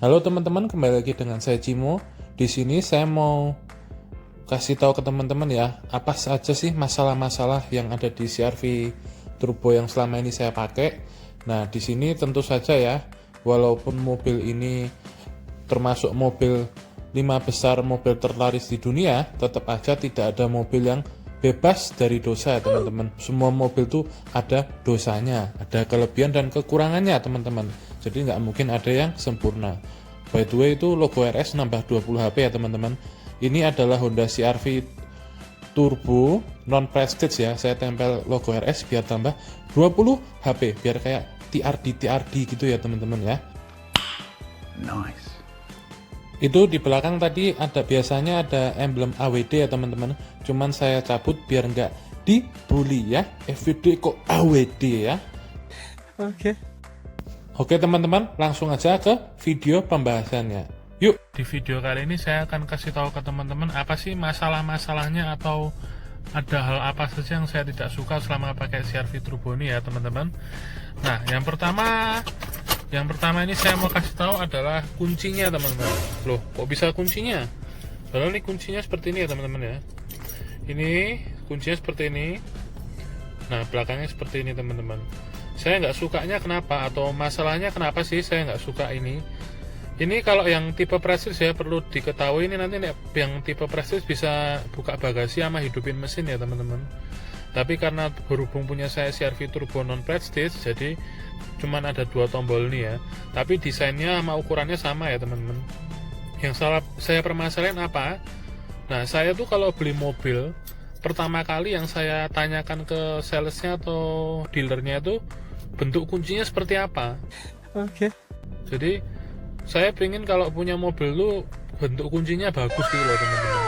Halo teman-teman, kembali lagi dengan saya Cimo. Di sini saya mau kasih tahu ke teman-teman ya, apa saja sih masalah-masalah yang ada di CR-V Turbo yang selama ini saya pakai. Nah, di sini tentu saja ya, walaupun mobil ini termasuk mobil 5 besar mobil terlaris di dunia, tetap aja tidak ada mobil yang bebas dari dosa ya teman-teman. Semua mobil tuh ada dosanya, ada kelebihan dan kekurangannya teman-teman. Jadi nggak mungkin ada yang sempurna. By the way, itu logo RS nambah 20 HP ya teman-teman. Ini adalah Honda CR-V Turbo non prestige ya. Saya tempel logo RS biar tambah 20 HP, biar kayak TRD gitu ya teman-teman ya. Nice. Itu di belakang tadi biasanya ada emblem AWD ya teman-teman. Cuman saya cabut biar nggak dibully ya. FWD kok AWD ya. Oke teman-teman, langsung aja ke video pembahasannya. Yuk. Di video kali ini saya akan kasih tahu ke teman-teman apa sih masalah-masalahnya atau ada hal apa saja yang saya tidak suka selama pakai CR-V Turbo ini ya teman-teman. Nah, yang pertama ini saya mau kasih tahu adalah kuncinya teman-teman. Loh, kok bisa kuncinya? Padahal ini kuncinya seperti ini ya teman-teman ya. Ini kuncinya seperti ini. Nah, belakangnya seperti ini teman-teman. Saya nggak sukanya kenapa, atau masalahnya kenapa sih saya nggak suka ini. Ini kalau yang tipe prestige ya, perlu diketahui ini nanti yang tipe prestige bisa buka bagasi sama hidupin mesin ya teman-teman. Tapi karena berhubung punya saya CR-V Turbo non prestige, jadi cuman ada 2 tombol nih ya. Tapi desainnya sama ukurannya sama ya teman-teman. Yang saya permasalahin apa? Nah, saya tuh kalau beli mobil, pertama kali yang saya tanyakan ke salesnya atau dealernya itu bentuk kuncinya seperti apa. Jadi saya pengen kalau punya mobil tuh bentuk kuncinya bagus gitu loh teman-teman.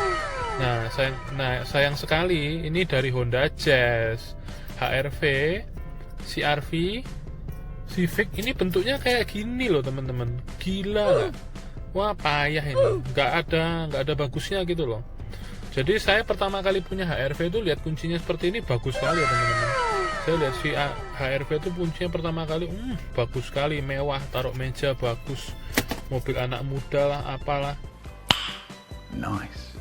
Nah, sayang sekali ini dari Honda Jazz, HR-V, CR-V, Civic ini bentuknya kayak gini loh teman-teman. Gila nggak? Wah, payah ini. Nggak ada bagusnya gitu loh. Jadi saya pertama kali punya HR-V itu lihat kuncinya seperti ini bagus sekali ya teman-teman. Saya lihat si HR-V itu kuncinya pertama kali, bagus sekali, mewah, taruh meja bagus, mobil anak muda lah, apalah. Nice.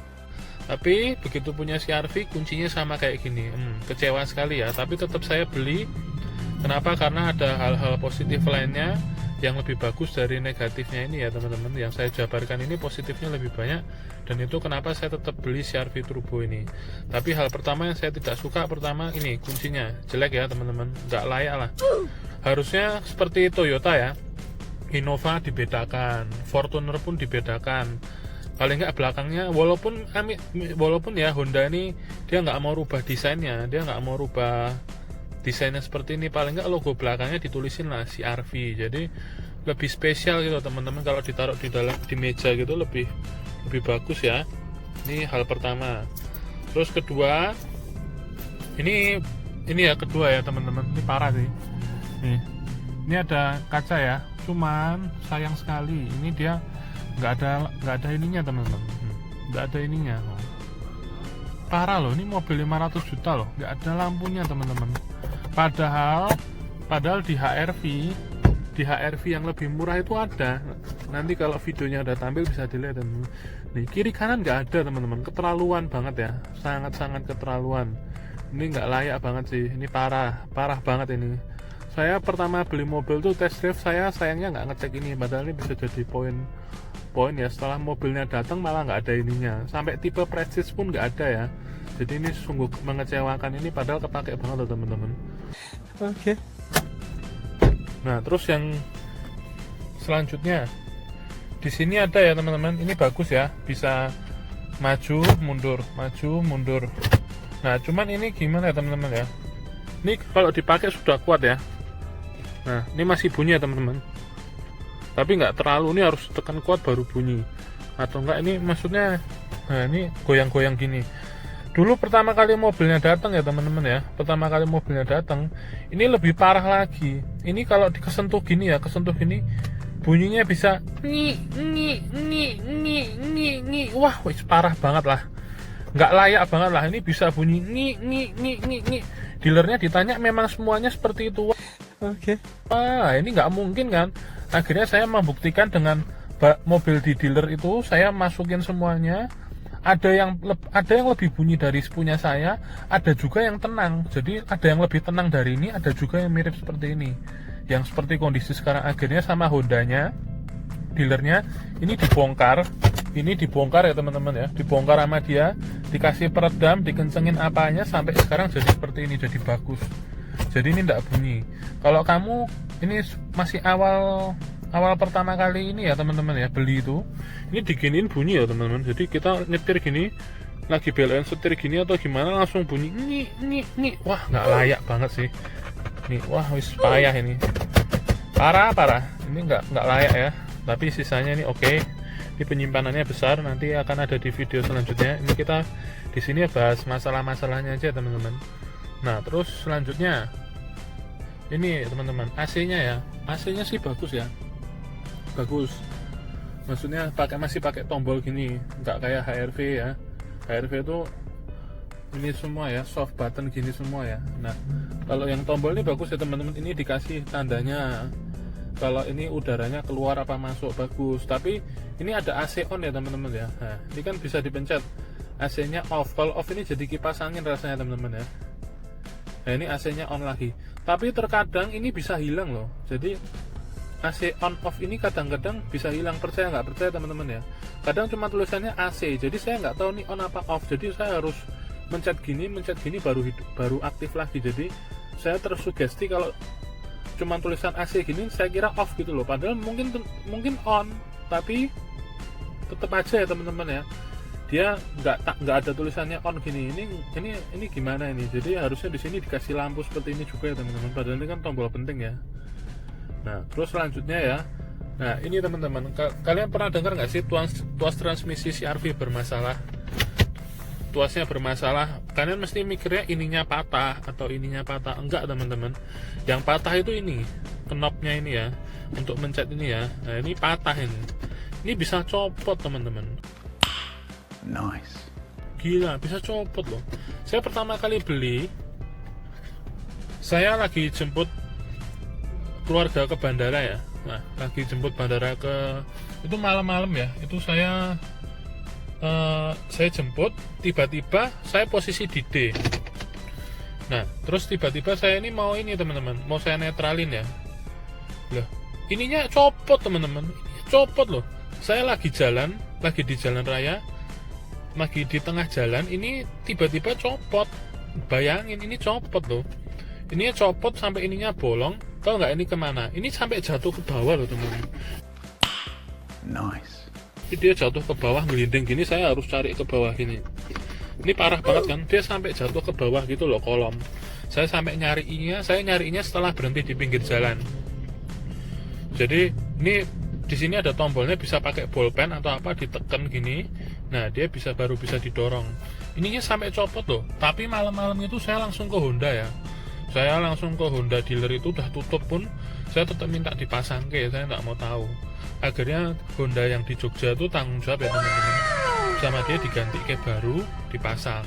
Tapi begitu punya CR-V kuncinya sama kayak gini, kecewa sekali ya. Tapi tetap saya beli. Kenapa? Karena ada hal-hal positif lainnya yang lebih bagus dari negatifnya ini ya teman-teman. Yang saya jabarkan ini positifnya lebih banyak, dan itu kenapa saya tetap beli CR-V Turbo ini. Tapi hal pertama yang saya tidak suka, pertama ini kuncinya jelek ya teman-teman, nggak layak lah. Harusnya seperti Toyota ya, Innova dibedakan, Fortuner pun dibedakan. Paling nggak belakangnya, walaupun ya Honda ini dia nggak mau rubah desainnya, dia nggak mau rubah desainnya seperti ini, paling nggak logo belakangnya ditulisin lah CR-V, jadi lebih spesial gitu teman-teman. Kalau ditaruh di meja gitu lebih bagus ya. Ini hal pertama. Terus kedua, ini ya kedua ya teman-teman, ini parah sih. Ini ada kaca ya, cuman sayang sekali ini dia nggak ada ininya teman-teman, nggak ada ininya. Parah loh, ini mobil 500 juta loh, nggak ada lampunya teman-teman. Padahal di HR-V yang lebih murah itu ada. Nanti kalau videonya udah tampil bisa dilihat teman-teman. Nih kiri kanan nggak ada teman-teman, keterlaluan banget ya, sangat keterlaluan. Ini nggak layak banget sih, ini parah banget ini. Saya pertama beli mobil tuh test drive, saya sayangnya nggak ngecek ini, padahal ini bisa jadi poin ya. Setelah mobilnya datang malah nggak ada ininya, sampai tipe prestige pun nggak ada ya. Jadi ini sungguh mengecewakan ini, padahal kepake banget loh teman-teman. Nah, terus yang selanjutnya di sini ada ya teman-teman, ini bagus ya, bisa maju mundur. Nah, cuman ini gimana ya teman-teman ya, ini kalau dipakai sudah kuat ya. Nah, ini masih bunyi ya teman-teman, tapi nggak terlalu, ini harus tekan kuat baru bunyi, atau enggak ini maksudnya, nah ini goyang-goyang gini. Dulu pertama kali mobilnya datang ya teman-teman ya, ini lebih parah lagi. Ini kalau kesentuh gini, bunyinya bisa ngi. Wah, parah banget lah, nggak layak banget lah. Ini bisa bunyi ngi. Dealernya ditanya memang semuanya seperti itu. Ini nggak mungkin kan. Akhirnya saya membuktikan dengan mobil di dealer itu saya masukin semuanya. Ada yang lebih bunyi dari punya saya, ada juga yang tenang. Jadi ada yang lebih tenang dari ini, ada juga yang mirip seperti ini. Yang seperti kondisi sekarang. Akhirnya sama Hondanya, dealernya, ini dibongkar ya teman-teman ya, dibongkar sama dia, dikasih peredam, dikencengin apanya, sampai sekarang jadi seperti ini, jadi bagus. Jadi ini tidak bunyi. Kalau kamu ini masih awal pertama kali ini ya teman-teman ya, beli itu, ini diginiin bunyi ya teman-teman. Jadi kita nyetir gini, lagi belain setir gini atau gimana, langsung bunyi nih. Wah, nggak layak banget sih nih. Wah, wis payah ini, parah ini nggak layak ya. Tapi sisanya ini oke. Ini penyimpanannya besar, nanti akan ada di video selanjutnya. Ini kita di sini bahas masalah-masalahnya aja teman-teman. Nah, terus selanjutnya ini teman-teman, AC-nya ya, AC-nya sih bagus ya, bagus. Maksudnya masih pakai tombol gini, nggak kayak HRV ya. HRV itu ini semua ya, soft button gini semua ya. Nah, kalau yang tombol ini bagus ya teman-teman. Ini dikasih tandanya kalau ini udaranya keluar apa masuk, bagus. Tapi ini ada AC on ya teman-teman ya. Nah, ini kan bisa dipencet AC-nya off. Kalau off ini jadi kipas angin rasanya teman-teman ya. Nah, ini AC-nya on lagi. Tapi terkadang ini bisa hilang loh. Jadi AC on off ini kadang-kadang bisa hilang. Percaya nggak percaya teman-teman ya. Kadang cuma tulisannya AC. Jadi saya nggak tahu nih on apa off. Jadi saya harus mencet gini baru aktif lagi. Jadi saya tersugesti kalau cuma tulisan AC gini, saya kira off gitu loh. Padahal mungkin on. Tapi tetap aja ya teman-teman ya. Dia nggak ada tulisannya on gini. Ini gimana ini? Jadi harusnya di sini dikasih lampu seperti ini juga ya teman-teman. Padahal ini kan tombol penting ya. Nah, terus selanjutnya ya. Nah, ini teman-teman, kalian pernah dengar nggak sih tuas transmisi CR-V bermasalah? Tuasnya bermasalah, kalian mesti mikirnya ininya patah atau ininya patah. Enggak teman-teman. Yang patah itu ini, knopnya ini ya, untuk mencet ini ya. Nah, ini patah ini. Ini bisa copot teman-teman. Nice. Gila, bisa copot loh. Saya pertama kali beli, saya lagi jemput keluarga ke bandara ya. Nah, lagi jemput bandara itu malam-malam ya. Itu saya jemput, tiba-tiba saya posisi di D. Nah, terus tiba-tiba saya ini mau ini teman-teman, mau saya netralin ya. Loh, ininya copot teman-teman, copot loh. Saya lagi di jalan raya, lagi di tengah jalan, ini tiba-tiba copot. Bayangin, ini copot loh. Ininya copot sampai ininya bolong. Tahu nggak ini kemana? Ini sampai jatuh ke bawah loh teman-teman. Nice. Jadi dia jatuh ke bawah, ngelinding gini, saya harus cari ke bawah gini. Ini parah banget kan? Dia sampai jatuh ke bawah gitu loh, kolom. Saya nyarinya setelah berhenti di pinggir jalan. Jadi ini di sini ada tombolnya, bisa pakai bolpen atau apa, ditekan gini. Nah, dia baru bisa didorong. Ininya sampai copot loh. Tapi malam-malam itu saya langsung ke Honda ya. Saya langsung ke Honda dealer, itu udah tutup pun saya tetap minta dipasang saya nggak mau tahu. Akhirnya Honda yang di Jogja itu tanggung jawab ya teman-teman, sama dia diganti ke baru, dipasang,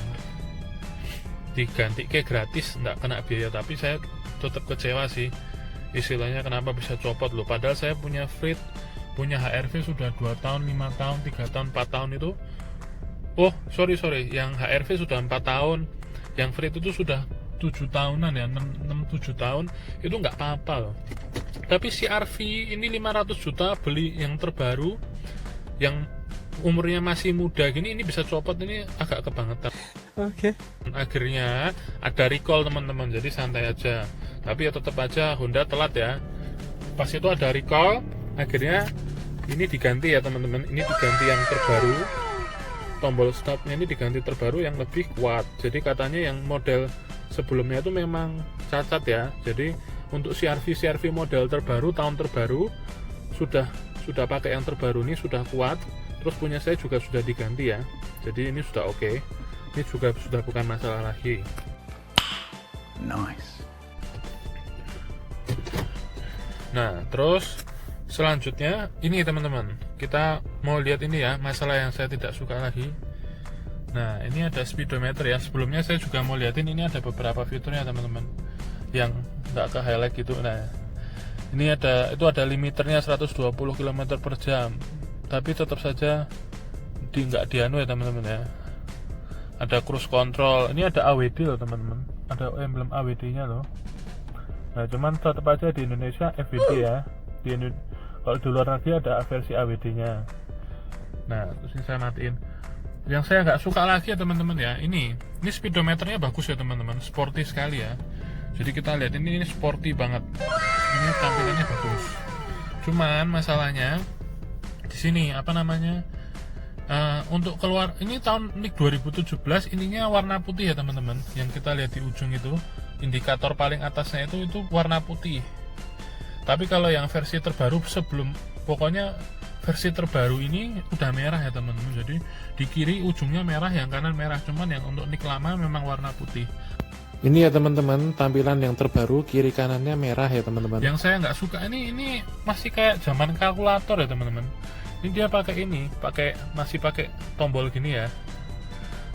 diganti ke gratis, nggak kena biaya. Tapi saya tetap kecewa sih, istilahnya kenapa bisa copot loh. Padahal saya punya Frit, punya HRV sudah 2 tahun, 5 tahun, 3 tahun, 4 tahun itu. Oh sorry, yang HRV sudah 4 tahun, yang Frit itu sudah 7 tahunan ya, 6-7 tahun, itu nggak apa-apa loh. Tapi CR-V ini 500 juta beli yang terbaru, yang umurnya masih muda gini, ini bisa copot, ini agak kebangetan. Oke. Akhirnya ada recall teman-teman, jadi santai aja. Tapi ya tetap aja Honda telat ya. Pas itu ada recall, akhirnya ini diganti ya teman-teman. Ini diganti yang terbaru, tombol startnya ini diganti terbaru yang lebih kuat. Jadi katanya yang model sebelumnya itu memang cacat ya. Jadi untuk CR-V model terbaru, tahun terbaru, sudah pakai yang terbaru ini, sudah kuat. Terus punya saya juga sudah diganti ya. Jadi ini sudah oke. Ini juga sudah bukan masalah lagi. Nice. Nah, terus selanjutnya ini teman-teman, kita mau lihat ini ya, masalah yang saya tidak suka lagi. Nah, ini ada speedometer ya. Sebelumnya saya juga mau liatin, ini ada beberapa fiturnya teman-teman yang nggak ke highlight gitu. Nah, ini ada limiternya 120 km per jam. tapi tetap saja nggak dianu ya teman-teman ya. Ada cruise control, ini ada AWD loh teman-teman, ada emblem AWD nya loh. Nah cuman tetap aja di Indonesia FWD ya, kalau di luar negeri ada versi AWD nya. Nah terus ini saya matiin. Yang saya nggak suka lagi ya teman-teman ya, ini speedometernya bagus ya teman-teman, sporty sekali ya. Jadi kita lihat ini sporty banget, ini tampilannya bagus. Cuman masalahnya di sini apa namanya, untuk keluar ini tahun 2017, ininya warna putih ya teman-teman. Yang kita lihat di ujung itu indikator paling atasnya itu warna putih. Tapi kalau yang versi terbaru pokoknya versi terbaru ini udah merah ya teman-teman. Jadi di kiri ujungnya merah, yang kanan merah. Cuman yang untuk nik lama memang warna putih. Ini ya teman-teman, tampilan yang terbaru, kiri kanannya merah ya teman-teman. Yang saya nggak suka ini masih kayak zaman kalkulator ya teman-teman. Ini dia masih pakai tombol gini ya,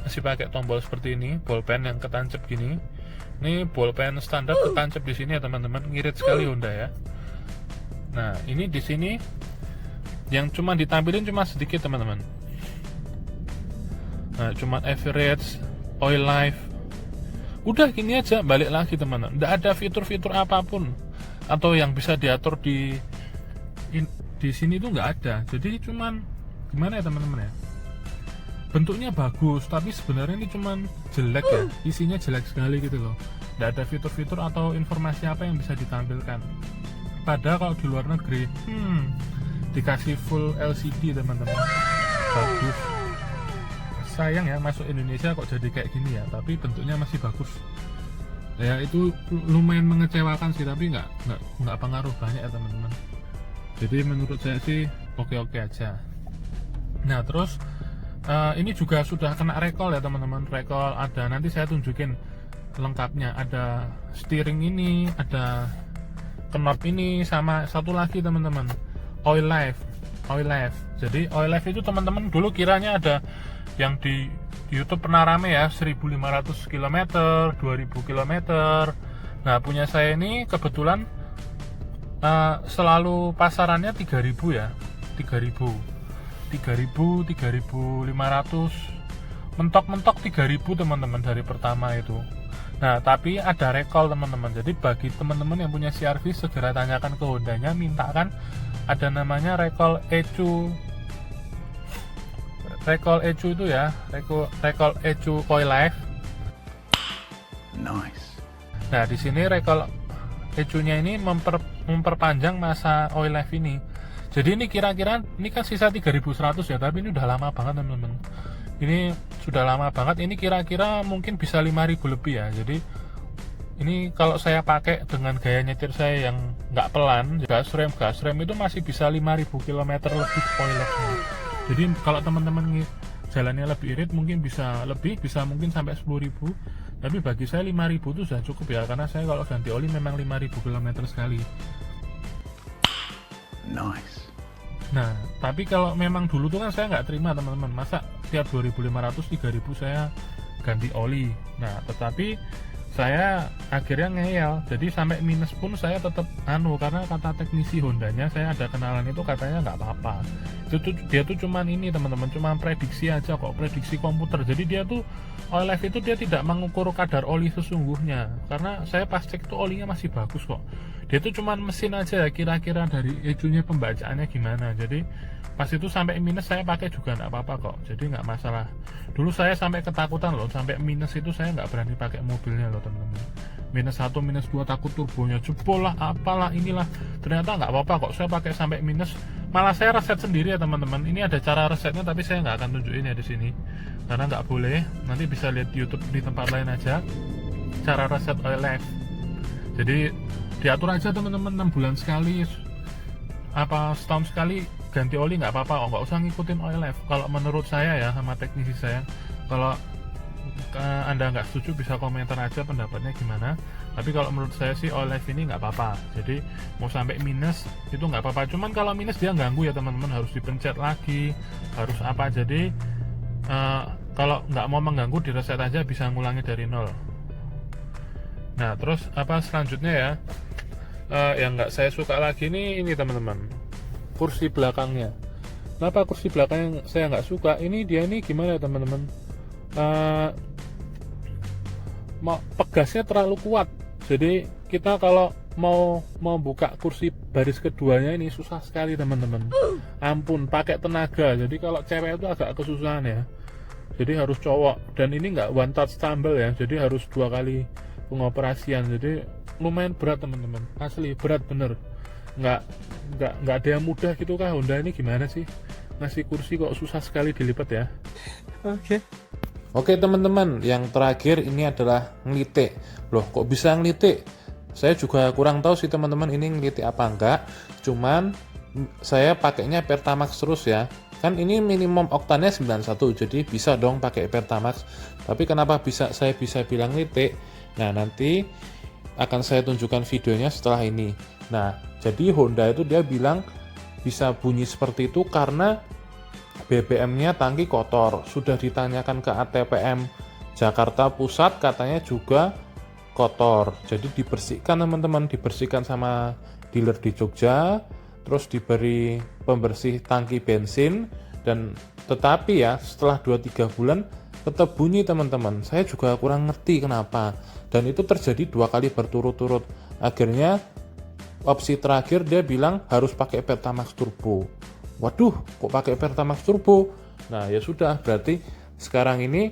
masih pakai tombol seperti ini, bolpen yang ketancap gini. Ini bolpen standar ketancap di sini ya teman-teman, ngirit sekali Honda ya. Nah ini di sini yang cuma ditampilin cuma sedikit teman-teman. Nah cuma average, oil life, udah gini aja, balik lagi teman-teman. Nggak ada fitur-fitur apapun atau yang bisa diatur di sini tuh nggak ada. Jadi cuman gimana ya teman-teman ya, bentuknya bagus tapi sebenarnya ini cuman jelek ya, isinya jelek sekali gitu loh. Nggak ada fitur-fitur atau informasi apa yang bisa ditampilkan. Padahal kalau di luar negeri dikasih full LCD teman-teman, bagus. Sayang ya masuk Indonesia kok jadi kayak gini ya, tapi bentuknya masih bagus ya. Itu lumayan mengecewakan sih, tapi nggak pengaruh banyak ya teman-teman. Jadi menurut saya sih oke-oke aja. Nah terus ini juga sudah kena recall ya teman-teman. Recall ada, nanti saya tunjukin lengkapnya. Ada steering ini, ada knob ini, sama satu lagi teman-teman, oil life. Jadi oil life itu teman-teman dulu kiranya ada yang di YouTube pernah rame ya, 1500 km, 2000 km. Nah punya saya ini kebetulan selalu pasarannya 3000 ya, 3000, 3500, mentok 3000 teman-teman dari pertama itu. Nah tapi ada recall teman-teman. Jadi bagi teman-teman yang punya CR-V segera tanyakan ke Hondanya, mintakan ada namanya recall ECU itu ya, recall ECU coil life. Nice. Nah di sini recall ECU-nya ini memperpanjang masa oil life ini. Jadi ini kira-kira, ini kan sisa 3100 ya, tapi ini udah lama banget teman-teman. Ini sudah lama banget, ini kira-kira mungkin bisa 5000 lebih ya. Jadi ini kalau saya pakai dengan gaya nyetir saya yang nggak pelan, gas rem itu masih bisa 5000 km lebih oil life-nya. Jadi kalau teman-teman jalannya lebih irit mungkin bisa lebih, bisa mungkin sampai 10.000. Tapi bagi saya 5.000 itu sudah cukup ya, karena saya kalau ganti oli memang 5.000 km sekali. Nice. Nah, tapi kalau memang dulu tuh kan saya nggak terima teman-teman, masa tiap 2.500, 3.000 saya ganti oli. Nah, tetapi saya akhirnya ngeyel, jadi sampai minus pun saya tetap karena kata teknisi Hondanya, saya ada kenalan itu, katanya nggak apa-apa. Dia tuh cuman ini teman-teman, cuman prediksi aja kok, prediksi komputer. Jadi dia tuh oil life itu dia tidak mengukur kadar oli sesungguhnya, karena saya pas cek tuh olinya masih bagus kok. Dia tuh cuman mesin aja kira-kira dari ECU-nya pembacaannya gimana. Jadi pas itu sampai minus saya pakai juga nggak apa-apa kok, jadi nggak masalah. Dulu saya sampai ketakutan loh, sampai minus itu saya nggak berani pakai mobilnya loh teman-teman. Minus 1, minus 2 takut turbonya jebol lah, apalah inilah. Ternyata nggak apa-apa kok, saya pakai sampai minus. Malah saya reset sendiri ya teman-teman. Ini ada cara resetnya, tapi saya nggak akan tunjukin ya di sini karena nggak boleh. Nanti bisa lihat di YouTube di tempat lain aja cara reset oil life. Jadi diatur aja teman-teman, 6 bulan sekali apa setahun sekali ganti oli nggak apa-apa, nggak usah ngikutin oil life. Kalau menurut saya ya, sama teknisi saya, kalau Anda nggak setuju bisa komentar aja pendapatnya gimana. Tapi kalau menurut saya sih oil life ini nggak apa-apa. Jadi mau sampai minus itu nggak apa-apa. Cuman kalau minus dia ganggu ya teman-teman, harus dipencet lagi, harus apa. Jadi kalau nggak mau mengganggu, direset aja, bisa ngulangi dari nol. Nah terus apa selanjutnya ya, yang nggak saya suka lagi ini teman-teman, kursi belakangnya. Kenapa kursi belakang yang saya nggak suka? Ini dia nih gimana ya teman-teman? Pegasnya terlalu kuat. Jadi kita kalau mau buka kursi baris keduanya ini susah sekali teman-teman. Ampun, pakai tenaga. Jadi kalau cewek itu agak kesusahan ya. Jadi harus cowok. Dan ini nggak one touch tumble ya. Jadi harus 2 kali pengoperasian. Jadi lumayan berat teman-teman. Asli berat bener. Nggak ada yang mudah gitu kah? Honda ini gimana sih? Ngasih kursi kok susah sekali dilipat ya. Oke teman-teman, yang terakhir ini adalah ngelitik. Loh kok bisa ngelitik? Saya juga kurang tahu sih teman-teman ini ngelitik apa enggak. Cuman saya pakainya Pertamax terus ya. Kan ini minimum oktannya 91, jadi bisa dong pakai Pertamax. Tapi kenapa saya bisa bilang ngelitik? Nah nanti akan saya tunjukkan videonya setelah ini. Nah jadi Honda itu dia bilang bisa bunyi seperti itu karena BBM-nya tangki kotor. Sudah ditanyakan ke ATPM Jakarta Pusat, katanya juga kotor. Jadi dibersihkan teman-teman, dibersihkan sama dealer di Jogja, terus diberi pembersih tangki bensin, dan tetapi ya setelah 2-3 bulan tetap bunyi teman-teman. Saya juga kurang ngerti kenapa. Dan itu terjadi 2 kali berturut-turut. Akhirnya opsi terakhir dia bilang harus pakai Pertamax Turbo. Waduh, kok pakai Pertamax Turbo? Nah ya sudah, berarti sekarang ini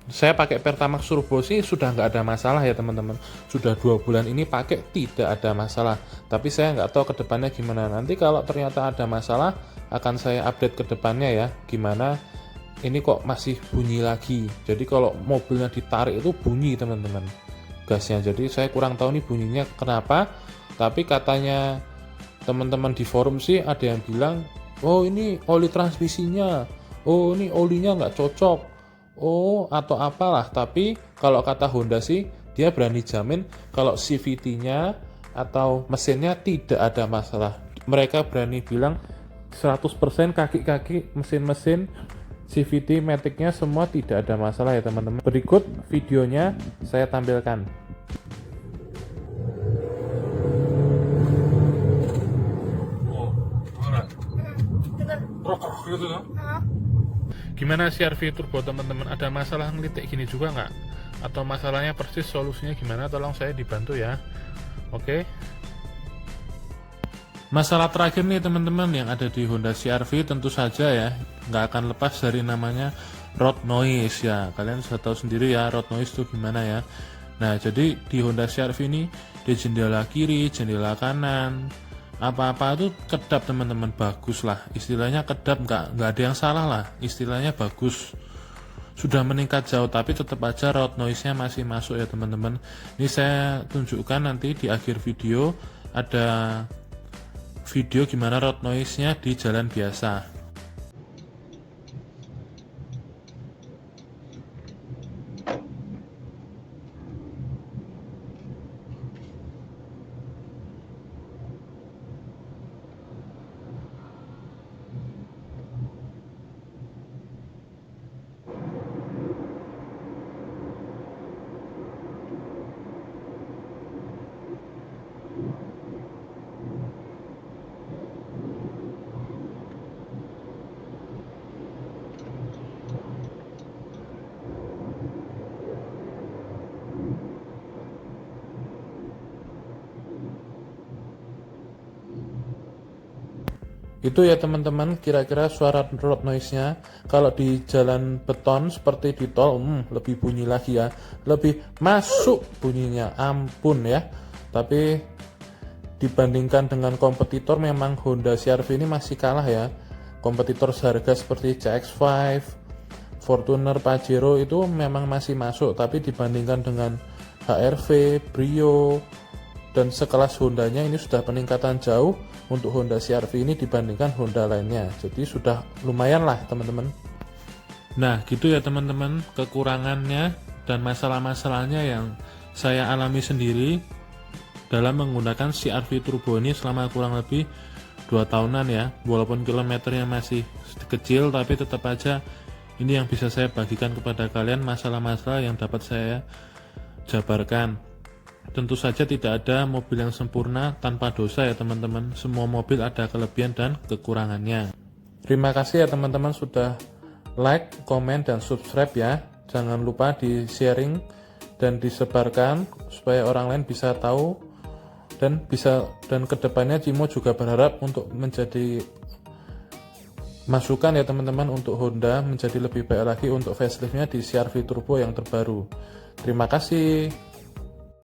saya pakai Pertamax Turbo sih sudah nggak ada masalah ya teman-teman. Sudah 2 bulan ini pakai tidak ada masalah. Tapi saya nggak tahu ke depannya gimana. Nanti kalau ternyata ada masalah akan saya update ke depannya ya. Gimana ini kok masih bunyi lagi. Jadi kalau mobilnya ditarik itu bunyi teman-teman gasnya. Jadi saya kurang tahu nih bunyinya kenapa. Tapi katanya teman-teman di forum sih ada yang bilang, oh ini oli transmisinya, oh ini olinya nggak cocok, oh atau apalah. Tapi kalau kata Honda sih dia berani jamin kalau CVT-nya atau mesinnya tidak ada masalah. Mereka berani bilang 100% kaki-kaki mesin-mesin CVT Matic-nya semua tidak ada masalah ya teman-teman. Berikut videonya saya tampilkan. Gimana CR-V Turbo teman-teman? Ada masalah ngelitik gini juga nggak? Atau masalahnya persis solusinya gimana? Tolong saya dibantu ya. Oke. Masalah terakhir nih teman-teman yang ada di Honda CR-V tentu saja ya nggak akan lepas dari namanya road noise ya. Kalian sudah tahu sendiri ya road noise itu gimana ya. Nah jadi di Honda CR-V ini di jendela kiri, jendela kanan, apa-apa itu kedap teman-teman, bagus lah istilahnya, kedap nggak ada yang salah lah, istilahnya bagus, sudah meningkat jauh. Tapi tetap aja road noise nya masih masuk ya teman-teman. Ini saya tunjukkan nanti di akhir video, ada video gimana road noise nya di jalan biasa. Itu ya teman-teman kira-kira suara road noise-nya. Kalau di jalan beton seperti di tol lebih bunyi lagi ya, lebih masuk bunyinya, ampun ya. Tapi dibandingkan dengan kompetitor memang Honda CR-V ini masih kalah ya. Kompetitor seharga seperti CX-5, Fortuner, Pajero itu memang masih masuk. Tapi dibandingkan dengan HR-V, Brio, dan sekelas Hondanya ini sudah peningkatan jauh untuk Honda CR-V ini dibandingkan Honda lainnya. Jadi sudah lumayan lah teman-teman. Nah gitu ya teman-teman kekurangannya dan masalah-masalahnya yang saya alami sendiri dalam menggunakan CR-V Turbo ini selama kurang lebih 2 tahunan ya. Walaupun kilometernya masih kecil tapi tetap aja ini yang bisa saya bagikan kepada kalian, masalah-masalah yang dapat saya jabarkan. Tentu saja tidak ada mobil yang sempurna tanpa dosa ya teman-teman. Semua mobil ada kelebihan dan kekurangannya. Terima kasih ya teman-teman sudah like, komen, dan subscribe ya. Jangan lupa di sharing dan disebarkan supaya orang lain bisa tahu dan kedepannya Cimo juga berharap untuk menjadi masukan ya teman-teman untuk Honda menjadi lebih baik lagi untuk faceliftnya di CR-V Turbo yang terbaru. Terima kasih.